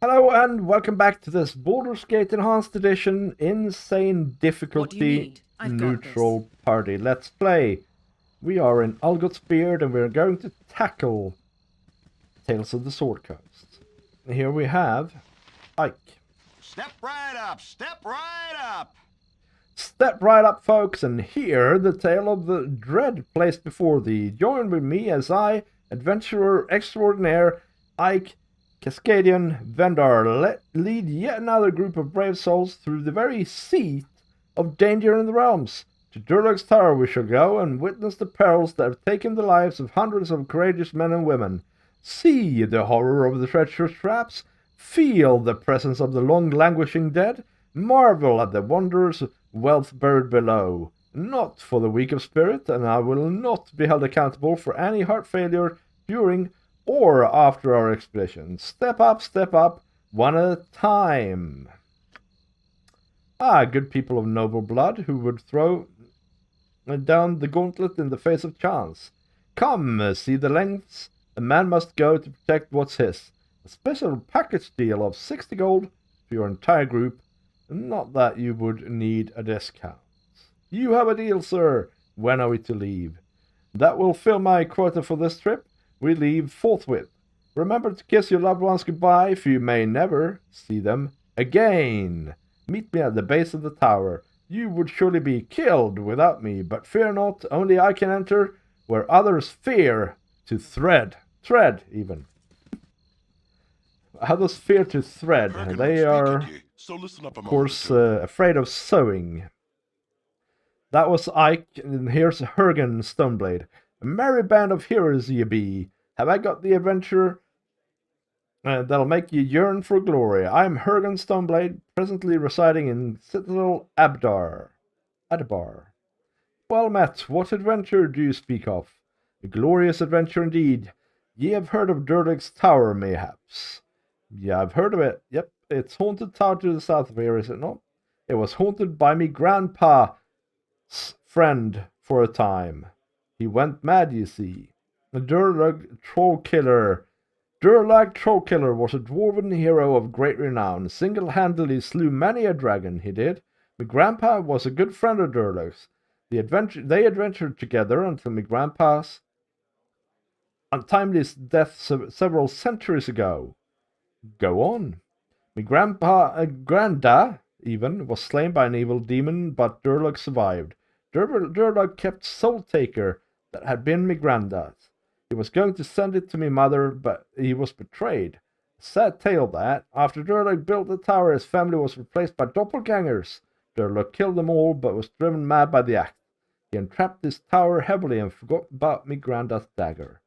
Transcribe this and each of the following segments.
Hello and welcome back to this Baldur's Gate Enhanced Edition Insane Difficulty Neutral Party. Let's play. We are in Ulgoth's Beard and we're going to tackle Tales of the Sword Coast. Here we have Ike. Step right up, step right up! Step right up, folks, and hear the tale of the dread placed before thee. Join with me as I, adventurer extraordinaire Ike Cascadian Vendar, lead yet another group of brave souls through the very seat of danger in the realms. To Durlag's Tower we shall go and witness the perils that have taken the lives of hundreds of courageous men and women. See the horror of the treacherous traps, feel the presence of the long-languishing dead, marvel at the wondrous wealth buried below. Not for the weak of spirit, and I will not be held accountable for any heart failure during or after our expedition. Step up, one at a time. Good people of noble blood who would throw down the gauntlet in the face of chance. Come, see the lengths a man must go to protect what's his. A special package deal of 60 gold for your entire group. Not that you would need a discount. You have a deal, sir. When are we to leave? That will fill my quota for this trip. We leave forthwith. Remember to kiss your loved ones goodbye, for you may never see them again. Meet me at the base of the tower. You would surely be killed without me, but fear not, only I can enter where others fear to tread, even. Others fear to tread. They are, of course, afraid of sewing. That was Ike, and here's Hergen Stoneblade. A merry band of heroes ye be. Have I got the adventure that'll make ye yearn for glory? I am Hergen Stoneblade, presently residing in Citadel Adabar. Well met. What adventure do you speak of? A glorious adventure indeed. Ye have heard of Durlag's Tower, mayhaps? Yeah, I've heard of it. Yep, it's haunted tower to the south of here, is it not? It was haunted by me grandpa's friend for a time. He went mad, you see. Durlag Trollkiller was a dwarven hero of great renown. Single-handedly slew many a dragon, he did. My grandpa was a good friend of Durlag's. They adventured together until my grandpa's untimely death several centuries ago. Go on. My granda, even, was slain by an evil demon, but Durlag survived. Durlag kept Soul Taker that had been my granddad's. He was going to send it to me mother, but he was betrayed. A sad tale that. After Durlag built the tower, his family was replaced by doppelgangers. Durlag killed them all, but was driven mad by the act. He entrapped his tower heavily and forgot about me granddad's dagger.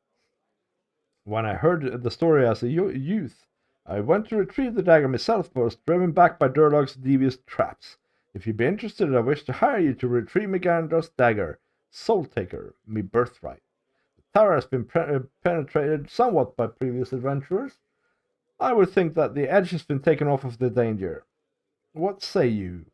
When I heard the story as a youth, I went to retrieve the dagger myself, but was driven back by Durlag's devious traps. If you be interested, I wish to hire you to retrieve me granddad's dagger. Soul Taker, me birthright. The tower has been penetrated somewhat by previous adventurers. I would think that the edge has been taken off of the danger. What say you?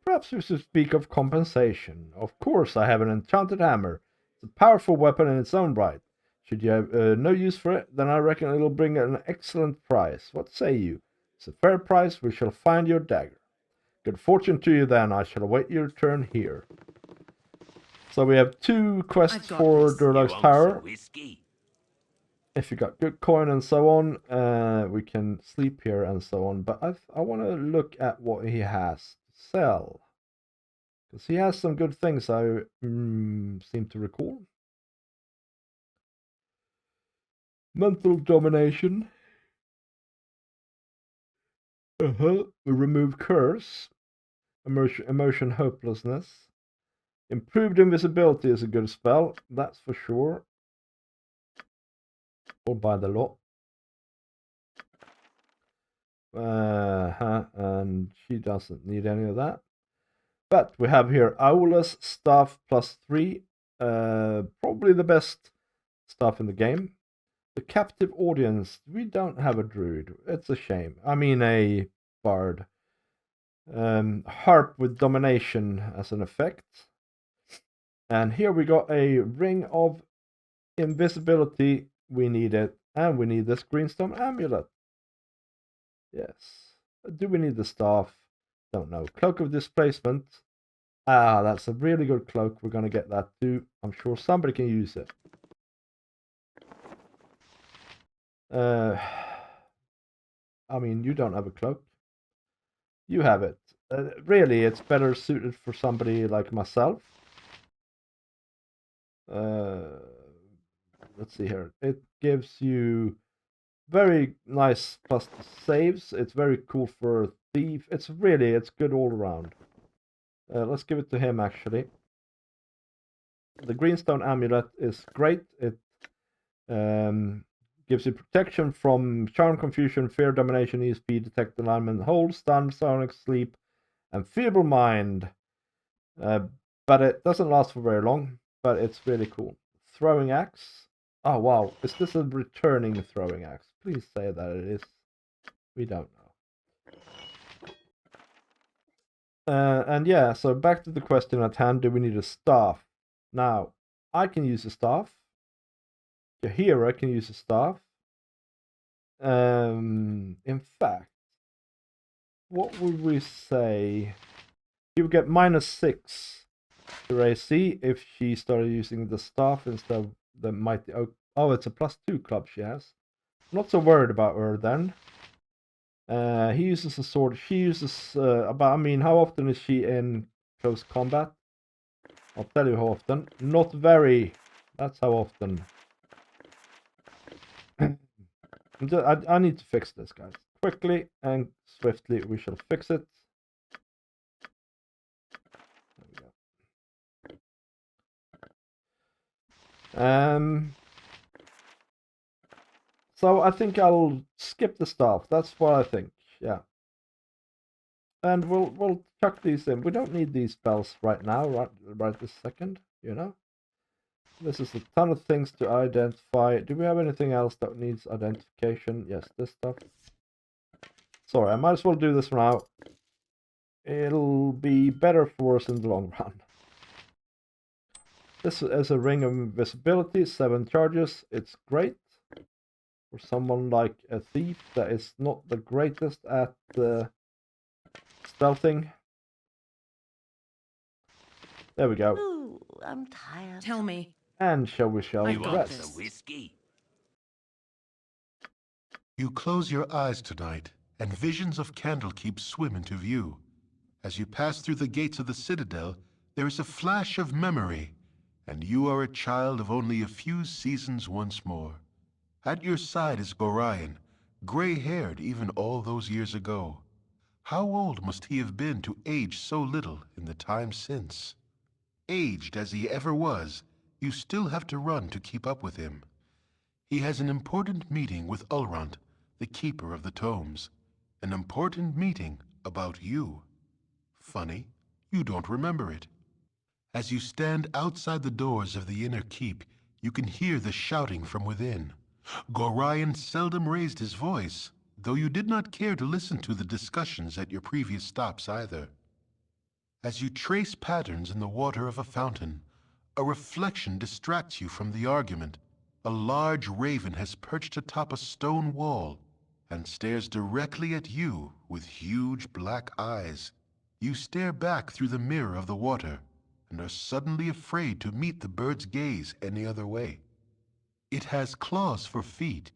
Perhaps we should speak of compensation. Of course, I have an enchanted hammer. It's a powerful weapon in its own right. Should you have no use for it, then I reckon it'll bring an excellent price. What say you? It's a fair price. We shall find your dagger. Good fortune to you then. I shall await your return here. So we have 2 quests for Durlag's Tower. If you got good coin and so on, we can sleep here and so on. But I want to look at what he has to sell. Because he has some good things, I seem to recall. Mental domination. Remove curse. Emotion hopelessness. Improved invisibility is a good spell, that's for sure. Or by the lot. And she doesn't need any of that. But we have here Aula's staff +3. Probably the best stuff in the game. The captive audience. We don't have a druid. It's a shame. I mean a bard. Harp with domination as an effect. And here we got a ring of invisibility. We need it. And we need this greenstone amulet. Yes. Do we need the staff? Don't know. Cloak of Displacement. Ah, that's a really good cloak. We're going to get that too. I'm sure somebody can use it. I mean, you don't have a cloak. You have it. Really, it's better suited for somebody like myself. Let's see here. It gives you very nice plus saves. It's very cool for a thief. It's good all around. Let's give it to him actually. The Greenstone Amulet is great. It gives you protection from charm, confusion, fear, domination, ESP, detect alignment, hold, stun, sonic, sleep, and feeble mind. But it doesn't last for very long. But it's really cool. Throwing axe. Oh wow, is this a returning throwing axe? Please say that it is. We don't know. And yeah, so back to the question at hand, do we need a staff? Now, I can use a staff. Your hero can use a staff. In fact, what would we say? You would get -6 to AC if she started using the staff instead of the mighty oak. Oh, it's a +2 club she has. Not so worried about her then. He uses a sword. She uses about. I mean, how often is she in close combat? I'll tell you how often. Not very. That's how often. I need to fix this, guys. Quickly and swiftly, we shall fix it. There we go. So I think I'll skip the staff. That's what I think. Yeah. And we'll chuck these in. We don't need these spells right now, right this second, you know? This is a ton of things to identify. Do we have anything else that needs identification? Yes, this stuff. Sorry, I might as well do this now. It'll be better for us in the long run. This is a ring of invisibility, 7 charges. It's great for someone like a thief that is not the greatest at stealthing. There we go. Ooh, I'm tired. Tell me. And shall we You want rest? some whiskey? You close your eyes tonight, and visions of Candlekeep swim into view. As you pass through the gates of the citadel, there is a flash of memory, and you are a child of only a few seasons once more. At your side is Gorion, gray-haired even all those years ago. How old must he have been to age so little in the time since? Aged as he ever was, you still have to run to keep up with him. He has an important meeting with Ulrond, the keeper of the tomes. An important meeting about you. Funny, you don't remember it. As you stand outside the doors of the inner keep, you can hear the shouting from within. Gorion seldom raised his voice, though you did not care to listen to the discussions at your previous stops either. As you trace patterns in the water of a fountain, a reflection distracts you from the argument. A large raven has perched atop a stone wall and stares directly at you with huge black eyes. You stare back through the mirror of the water and are suddenly afraid to meet the bird's gaze any other way. It has claws for feet.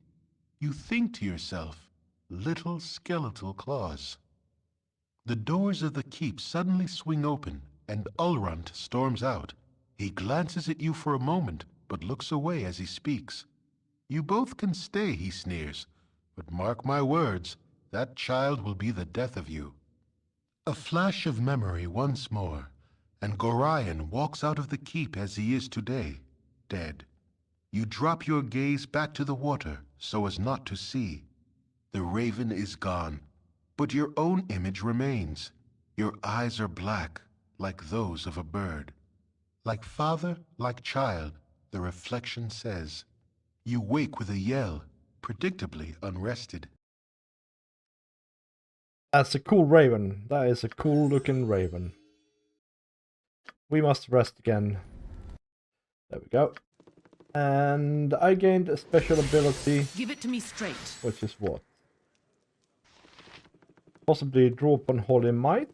You think to yourself, little skeletal claws. The doors of the keep suddenly swing open, and Ulrond storms out. He glances at you for a moment, but looks away as he speaks. You both can stay, he sneers, but mark my words, that child will be the death of you. A flash of memory once more, and Gorion walks out of the keep as he is today, dead. You drop your gaze back to the water so as not to see. The raven is gone, but your own image remains. Your eyes are black, like those of a bird. Like father, like child, the reflection says. You wake with a yell, predictably unrested. That's a cool raven. That is a cool looking raven. We must rest again. There we go. And I gained a special ability. Give it to me straight. Which is what? possibly draw upon Holy Might.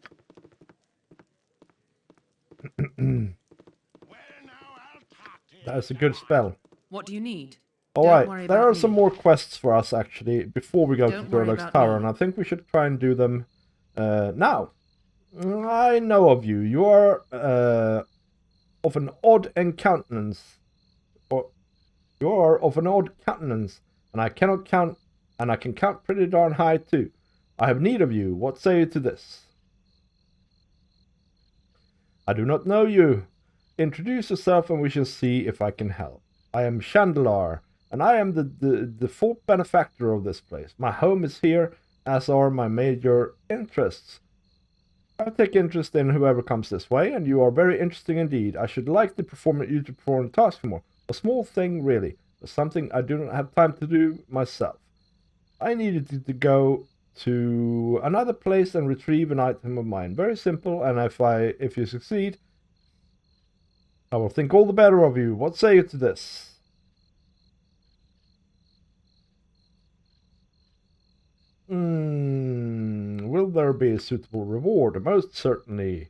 That is a good spell. What do you need? All Don't right, worry there about are some me. more quests for us actually before we go Don't to worry Durlag's about Tower, me. and I think we should try and do them now. I know of you. You are of an odd countenance, or you are of an odd countenance, and I cannot count, and I can count pretty darn high too. I have need of you. What say you to this? I do not know you. Introduce yourself, and we shall see if I can help. I am Chandelar, and I am the full benefactor of this place. My home is here, as are my major interests. I take interest in whoever comes this way, and you are very interesting indeed. I should like you to perform a task for more. A small thing, really, but something I do not have time to do myself. I needed you to go to another place and retrieve an item of mine. Very simple, and if you succeed, I will think all the better of you. What say you to this? Will there be a suitable reward? Most certainly.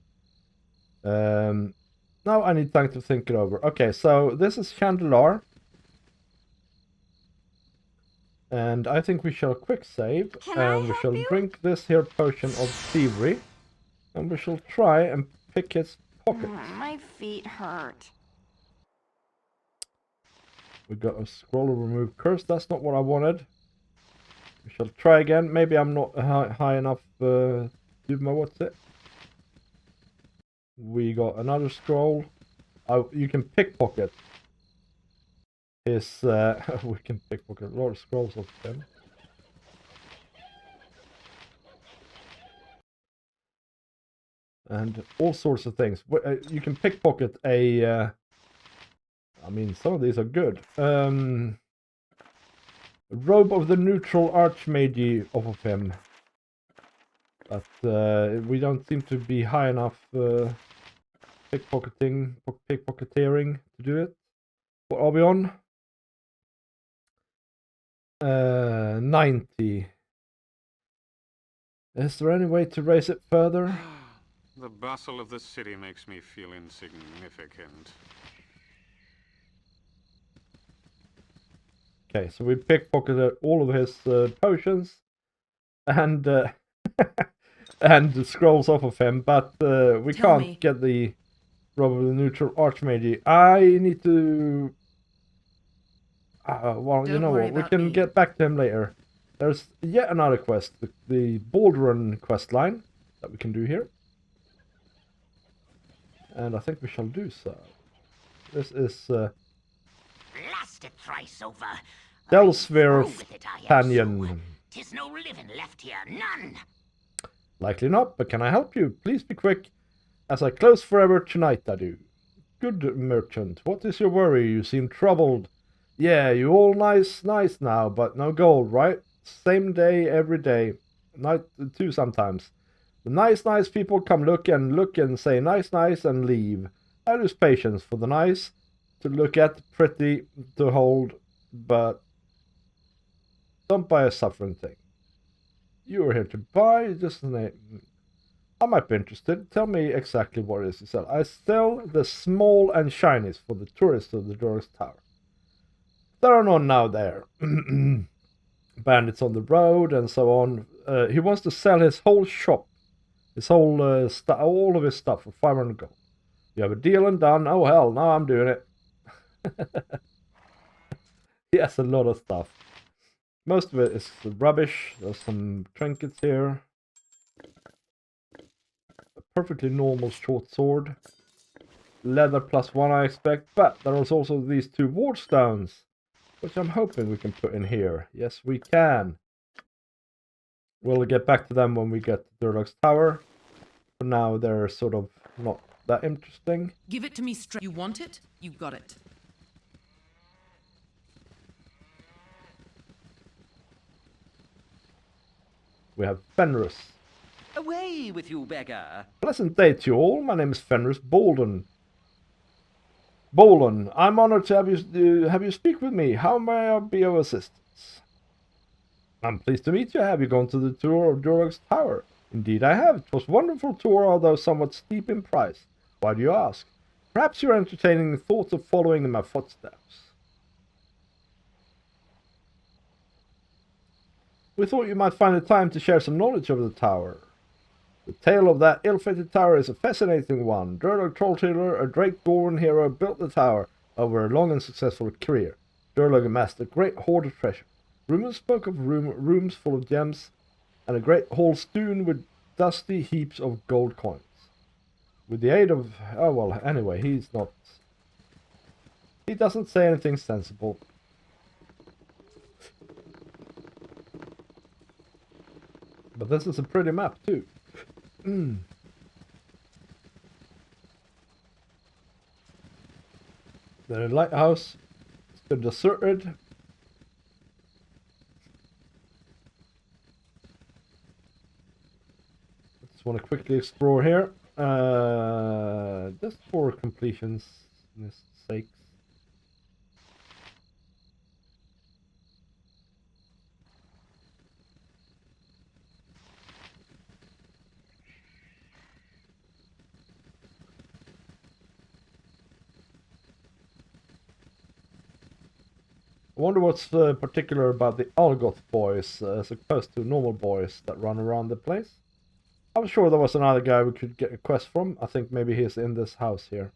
Now I need time to think it over. Okay, so this is Chandelar. And I think we shall quick save. And we shall drink this here potion of thievery. And we shall try and pick his pocket. My feet hurt. We got a scroll of remove curse. That's not what I wanted. We shall try again. Maybe I'm not high enough. What's it? We got another scroll. You can pickpocket his. We can pickpocket a lot of scrolls of them. And all sorts of things. You can pickpocket a. I mean, some of these are good. Robe of the neutral archmage off of him. But we don't seem to be high enough pickpocketeering to do it. What are we on? 90. Is there any way to raise it further? The bustle of the city makes me feel insignificant. Okay, so we pickpocketed all of his potions and and the scrolls off of him, but we can't get the robe of the neutral archmage. I need to. Well, you know what? We can get back to him later. There's yet another quest, the Baldur quest line that we can do here, and I think we shall do so. This is. Blast it thrice over. Delsphere Canyon. 'Tis no living left here, none. Likely not, but can I help you? Please be quick, as I close forever tonight, I do. Good merchant, what is your worry? You seem troubled. Yeah, you all nice now, but no gold, right? Same day, every day. Night too sometimes. The nice people come look and say nice and leave. I lose patience for the nice. To look at, pretty, to hold, but don't buy a suffering thing. You are here to buy, just a name. I might be interested. Tell me exactly what it is you sell. I sell the small and shinies for the tourists of the Durlag's Tower. There are none now there. Bandits on the road and so on. He wants to sell his whole shop, his whole all of his stuff for 500 gold. You have a deal and done. Oh hell, now I'm doing it. He has a lot of stuff. Most of it is rubbish. There's some trinkets here. A perfectly normal short sword. Leather +1 I expect, but there is also these 2 ward stones, which I'm hoping we can put in here. Yes, we can. We'll get back to them when we get to Durlag's Tower. For now, they're sort of not that interesting. Give it to me straight. You want it? You got it. We have Fenris. Away with you, beggar! Pleasant day to you all. My name is Fenris Bolden. I'm honored to have you speak with me. How may I be of assistance? I'm pleased to meet you. Have you gone to the tour of Durlag's Tower? Indeed I have. It was a wonderful tour, although somewhat steep in price. Why do you ask? Perhaps you're entertaining thoughts of following in my footsteps. We thought you might find the time to share some knowledge of the tower. The tale of that ill-fated tower is a fascinating one. Durlag Trolltiller, a Drake-born hero, built the tower over a long and successful career. Durlag amassed a great hoard of treasure. Rumors spoke of rooms full of gems, and a great hall strewn with dusty heaps of gold coins. With the aid of... oh well, anyway, he doesn't say anything sensible. But this is a pretty map too. The lighthouse, the deserted. Just want to quickly explore here. Just for completion's sake. I wonder what's particular about the Ulgoth boys as opposed to normal boys that run around the place. I'm sure there was another guy we could get a quest from. I think maybe he's in this house here.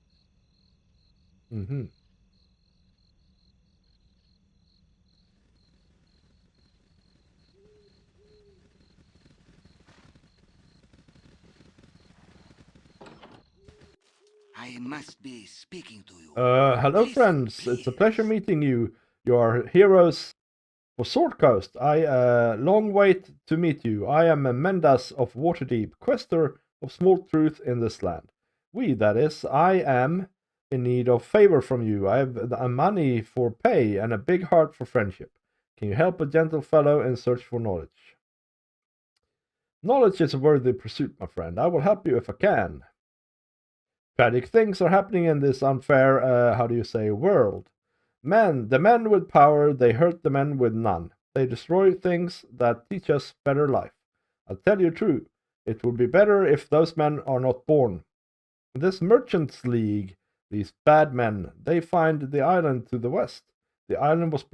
I must be speaking to you. Hello Listen, friends. It's a pleasure please. meeting you. You are heroes for Sword Coast. I long wait to meet you. I am a Mendas of Waterdeep, quester of small truth in this land. That is, I am in need of favor from you. I have money for pay and a big heart for friendship. Can you help a gentle fellow in search for knowledge? Knowledge is a worthy pursuit, my friend. I will help you if I can. Tragic things are happening in this unfair, world. The men with power, they hurt the men with none. They destroy things that teach us better life. I'll tell you true, it would be better if those men are not born. In this Merchants' League, these bad men, they find the island to the west. The island was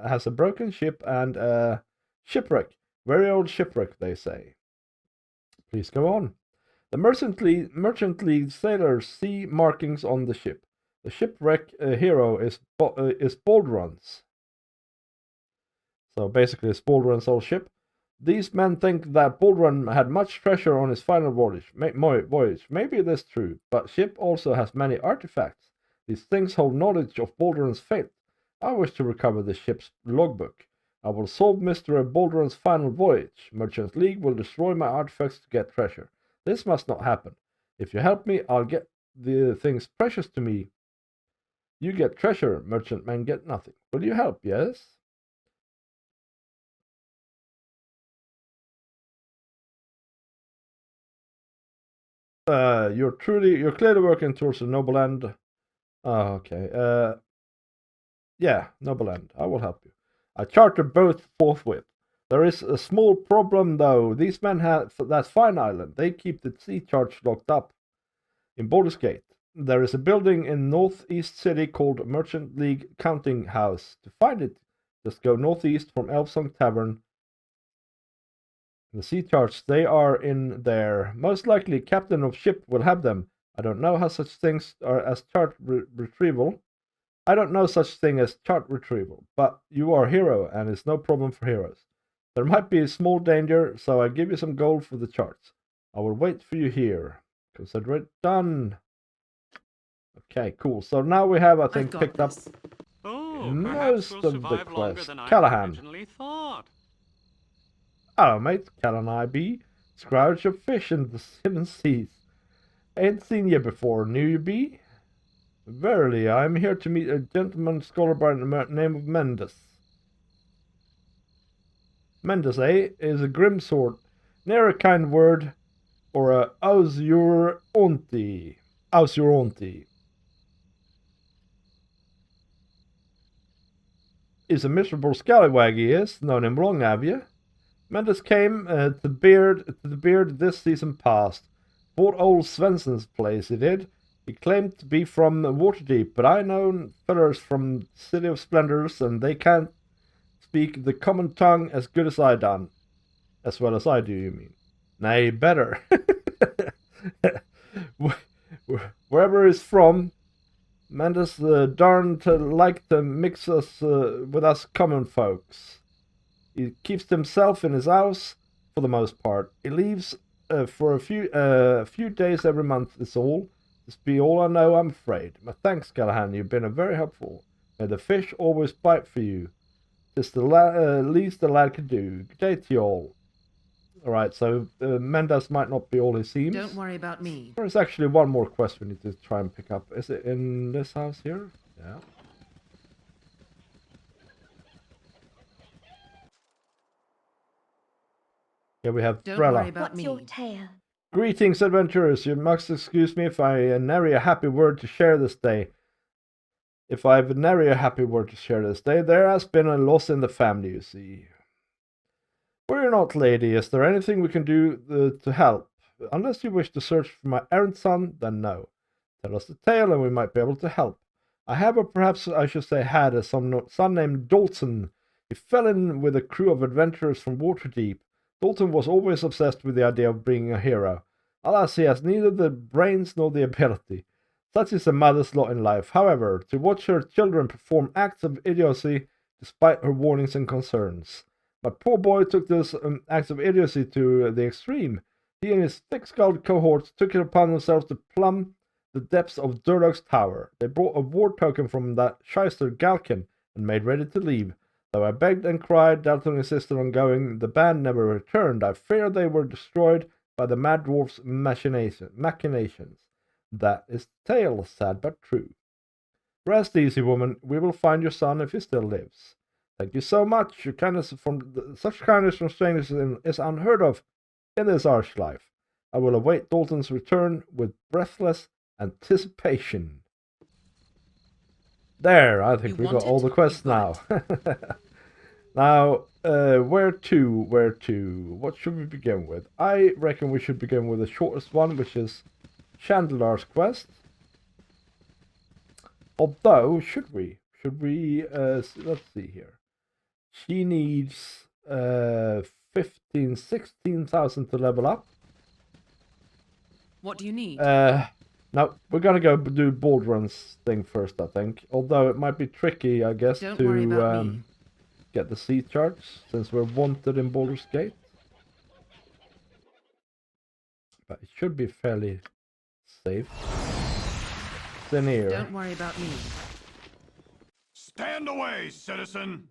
has a broken ship and a shipwreck. Very old shipwreck, they say. Please go on. The Merchant League sailors see markings on the ship. The shipwreck hero is Baldur's. So basically, it's Baldur's old ship. These men think that Baldur had much treasure on his final voyage. Maybe that's true, but ship also has many artifacts. These things hold knowledge of Baldur's fate. I wish to recover the ship's logbook. I will solve mystery of Baldur's final voyage. Merchants League will destroy my artifacts to get treasure. This must not happen. If you help me, I'll get the things precious to me. You get treasure, merchantmen get nothing. Will you help, yes? You're clearly working towards a noble end. Okay. Yeah, noble end. I will help you. I charter both forthwith. There is a small problem, though. These men have that fine island. They keep the sea charge locked up. In Baldurs Gate, there is a building in Northeast City called Merchant League Counting House. To find it, just go northeast from Elfsong Tavern. The sea charts, they are in there. Most likely, captain of ship will have them. I don't know how such things are as chart retrieval. I don't know such thing as chart retrieval, but you are a hero, and it's no problem for heroes. There might be a small danger, so I give you some gold for the charts. I will wait for you here. Consider it done. Okay, cool. So now we have, I think, picked up most of the quest. Callahan. Hello, mate. Callan I be. Scrouge of fish in the 7 seas. Ain't seen you before, knew you be? Verily, I am here to meet a gentleman scholar by the name of Mendes. Mendes, is a grim sort, ne'er a kind word, or a how's your auntie? How's your auntie? He's a miserable scallywag, he is. Known him long, have you? Mendes came to the beard this season past. Bought old Svensson's place, he did. He claimed to be from Waterdeep, but I know fellers from City of Splendors, and they can't speak the common tongue as good as I done. As well as I do, you mean? Nay, better. Wherever he's from, Mendes darned like to mix us with us common folks. He keeps to himself in his house for the most part. He leaves for a few days every month. Is all. This be all I know, I'm afraid. My thanks, Callahan. You've been very helpful. May the fish always bite for you. 'Tis the least the lad can do. Good day to you all. Alright, so Mendes might not be all he seems. Don't worry about me. There's actually one more quest we need to try and pick up. Is it in this house here? Yeah. Here we have Don't Brella. worry about What's me. your tale? Greetings, adventurers. You must excuse me if I nary a happy word to share this day. If I've nary a happy word to share this day, there has been a loss in the family, you see. Worry not, lady. Is there anything we can do to help? Unless you wish to search for my errant son, then no. Tell us the tale and we might be able to help. I have, or perhaps I should say had, a son named Dalton. He fell in with a crew of adventurers from Waterdeep. Dalton was always obsessed with the idea of being a hero. Alas, he has neither the brains nor the ability. Such is a mother's lot in life. However, to watch her children perform acts of idiocy despite her warnings and concerns. My poor boy took those acts of idiocy to the extreme. He and his thick-skulled cohorts took it upon themselves to plumb the depths of Durdok's tower. They brought a ward token from that shyster Galkin and made ready to leave. Though I begged and cried, Dalton insisted on going. The band never returned. I fear they were destroyed by the mad dwarf's machinations. That is the tale, sad but true. Rest easy, woman. We will find your son if he still lives. Thank you so much. Your kindness such kindness from strangers is unheard of in this harsh life. I will await Dalton's return with breathless anticipation. There, I think we got all the quests now. Now, where to? What should we begin with? I reckon we should begin with the shortest one, which is Chandler's quest. Although, should we? Let's see here. She needs 16,000 to level up. What do you need? No, we're gonna go do Baldur's thing first, I think. Although it might be tricky, I guess, Don't worry about me. get the sea charts, since we're wanted in Baldur's Gate. But it should be fairly safe. It's in here. Don't worry about me. Stand away, citizen!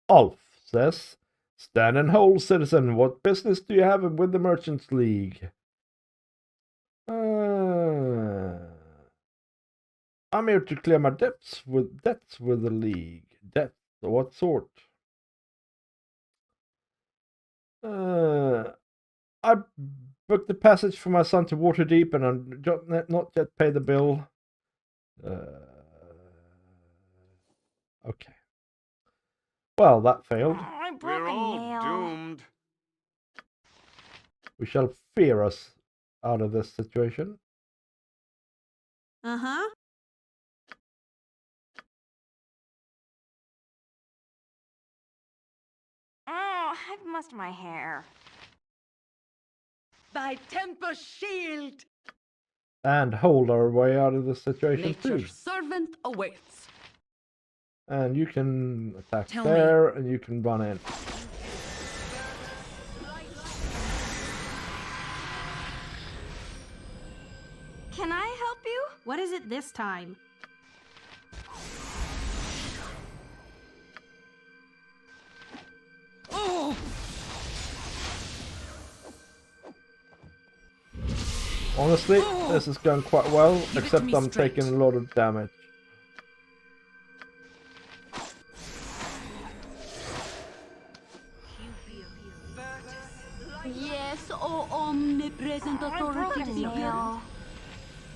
Ulf says, "Stand and hold, citizen. What business do you have with the Merchants League?" I'm here to clear my debts with the League. Debts of what sort? I booked the passage for my son to Waterdeep, and I'm not yet paid the bill. Okay. Well, that failed. I broke We're a all nail. doomed. We shall fear us out of this situation. Uh-huh. Oh, I've mussed my hair. Thy temper shield! And hold our way out of this situation too. Nature's servant awaits. And you can attack Tell me. there, and you can run in. Can I help you? What is it this time? Oh! Honestly, this is going quite well, Give it to except me I'm straight. taking a lot of damage. Yes, oh omnipresent I broke authority a figure. nail.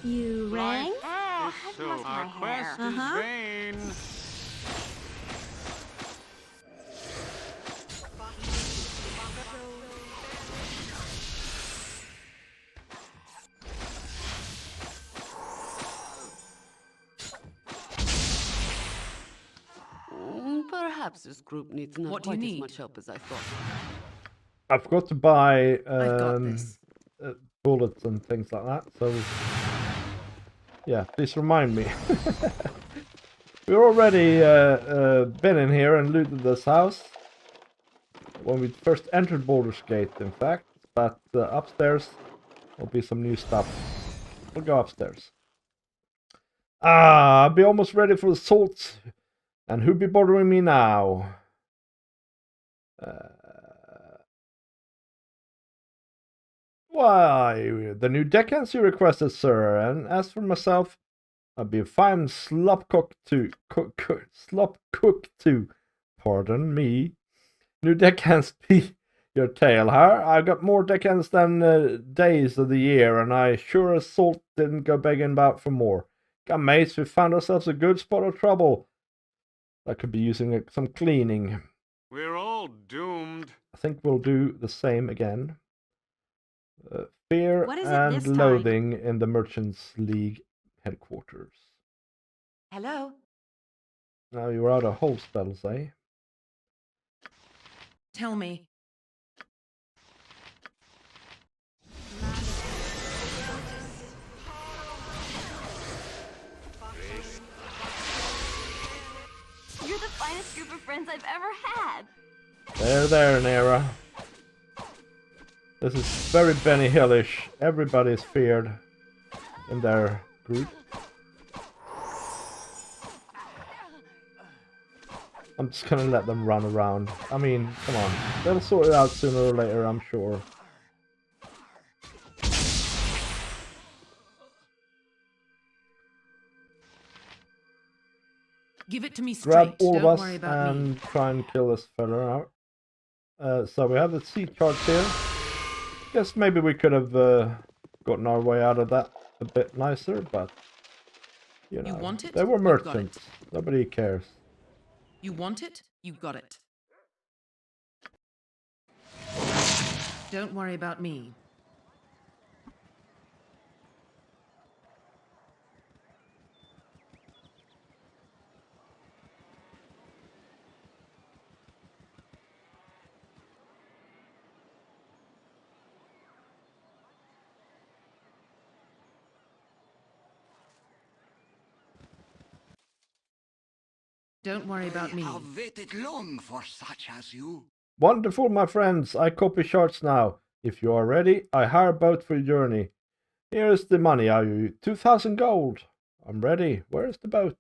You rang? Oh, I've So mussed our my hair. quest Uh-huh. is vain. Perhaps this group needs not What do you quite as need? much help as I thought. I forgot to buy I've got this. bullets and things like that, so yeah, please remind me. We already been in here and looted this house when we first entered Baldur's Gate, in fact, but upstairs will be some new stuff. We'll go upstairs. I'll be almost ready for the salt, and who be bothering me now? Why, the new deckhands you requested, sir, and as for myself, I'll be a fine slop cook too. Slop cook too. Pardon me. New deckhands be your tale, huh? I've got more deckhands than days of the year, and I sure as salt didn't go begging about for more. Come, mates, we found ourselves a good spot of trouble. I could be using some cleaning. We're all doomed. I think we'll do the same again. Fear What is it and this time? loathing in the Merchants League headquarters. Hello? Now you're out of whole spells, eh? Tell me. You're the finest group of friends I've ever had. There, Nera. This is very Benny Hillish. Everybody is feared in their group. I'm just gonna let them run around. I mean, come on. They'll sort it out sooner or later, I'm sure. Give it to me Grab straight. all of Don't us worry about and me. try and kill this fella out. So we have the sea charge here. Guess maybe we could have gotten our way out of that a bit nicer, but you know, want it? they were You've got it. merchants. Nobody cares. You want it? You got it. Don't worry about me. Don't worry about me. I've waited long for such as you. Wonderful, my friends. I copy charts now. If you are ready, I hire a boat for your journey. Here is the money I owe you. 2,000 gold. I'm ready. Where is the boat?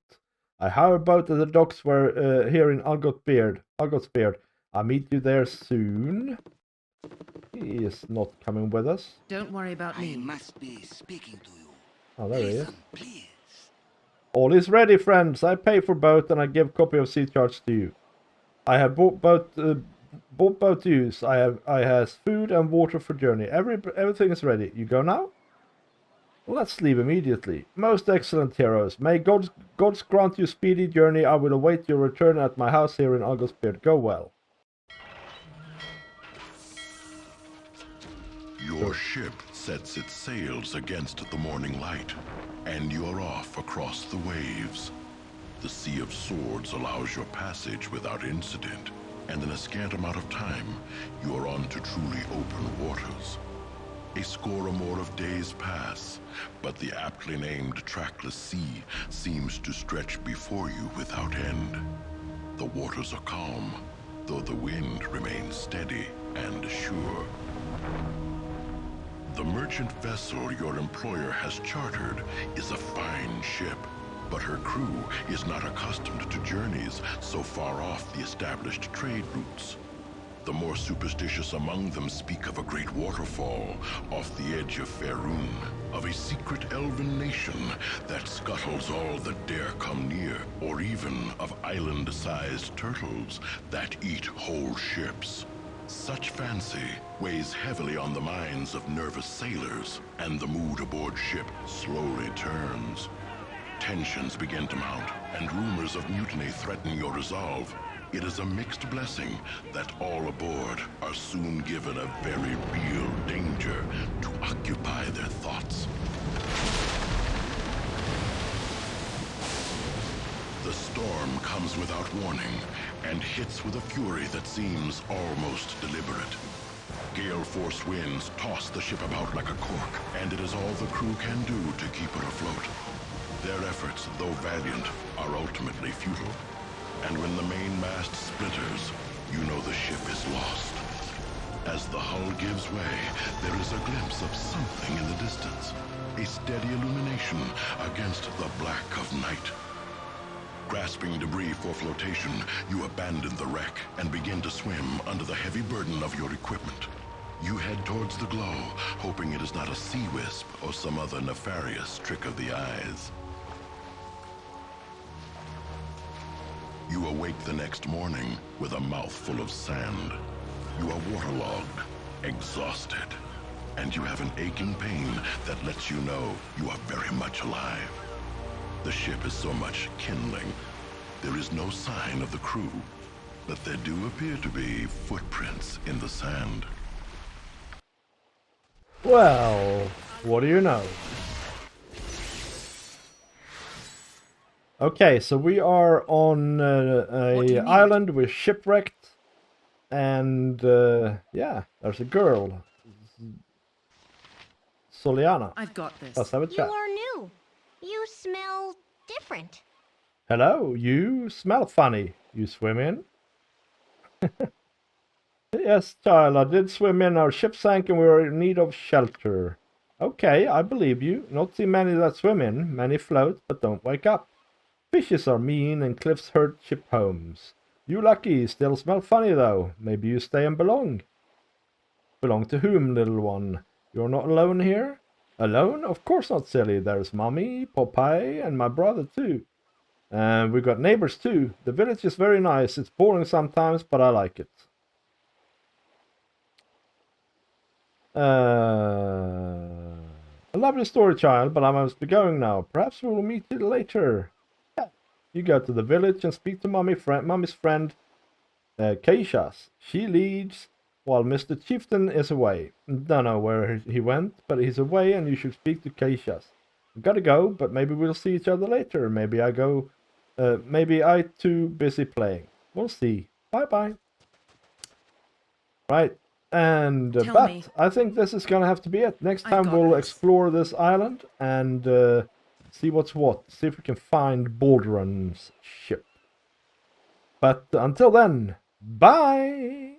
I hire a boat at the docks where here in Ulgoth's Beard. I'll meet you there soon. He is not coming with us. Don't worry about I me. must be speaking to you. Oh, there he is. Listen, please. All is ready, friends. I pay for boat and I give copy of sea charts to you. I have bought boat to use. I has food and water for journey. Everything is ready. You go now? Let's leave immediately. Most excellent heroes. May gods grant you speedy journey. I will await your return at my house here in Ulgoth's Beard. Go well. Your ship sets its sails against the morning light, and you're off across the waves. The Sea of Swords allows your passage without incident, and in a scant amount of time, you are on to truly open waters. A score or more of days pass, but the aptly named trackless sea seems to stretch before you without end. The waters are calm, though the wind remains steady and sure. The merchant vessel your employer has chartered is a fine ship, but her crew is not accustomed to journeys so far off the established trade routes. The more superstitious among them speak of a great waterfall off the edge of Faerun, of a secret elven nation that scuttles all that dare come near, or even of island-sized turtles that eat whole ships. Such fancy weighs heavily on the minds of nervous sailors, and the mood aboard ship slowly turns. Tensions begin to mount, and rumors of mutiny threaten your resolve. It is a mixed blessing that all aboard are soon given a very real danger to occupy their thoughts. The storm comes without warning, and hits with a fury that seems almost deliberate. Gale force winds toss the ship about like a cork, and it is all the crew can do to keep her afloat. Their efforts, though valiant, are ultimately futile. And when the main mast splinters, you know the ship is lost. As the hull gives way, there is a glimpse of something in the distance. A steady illumination against the black of night. Grasping debris for flotation, you abandon the wreck and begin to swim under the heavy burden of your equipment. You head towards the glow, hoping it is not a sea wisp or some other nefarious trick of the eyes. You awake the next morning with a mouthful of sand. You are waterlogged, exhausted, and you have an aching pain that lets you know you are very much alive. The ship is so much kindling. There is no sign of the crew, but there do appear to be footprints in the sand. Well, what do you know? Okay, so we are on What do you a need? island. We're shipwrecked, and yeah, there's a girl, Soliana. I've got this. Let's have a You chat. are new. You smell different. Hello, you smell funny. You swim in? Yes, child, I did swim in. Our ship sank and we were in need of shelter. Okay, I believe you. Not see many that swim in. Many float, but don't wake up. Fishes are mean and cliffs hurt ship homes. You lucky, still smell funny though. Maybe you stay and belong. Belong to whom, little one? You're not alone here? Alone? Of course not, silly. There's Mommy, Popeye, and my brother too. And we've got neighbors too. The village is very nice. It's boring sometimes, but I like it. A lovely story, child, but I must be going now. Perhaps we will meet you later. Yeah. You go to the village and speak to Mommy's friend, Keishas. She leads while Mr. Chieftain is away. Don't know where he went, but he's away and you should speak to Keishas. Gotta go, but maybe we'll see each other later. Maybe I too busy playing. We'll see. Bye-bye. Right. And Tell but me. I think this is gonna have to be it. Next I've time got we'll this. explore this island and see what's what. See if we can find Baldur's ship. But until then, bye!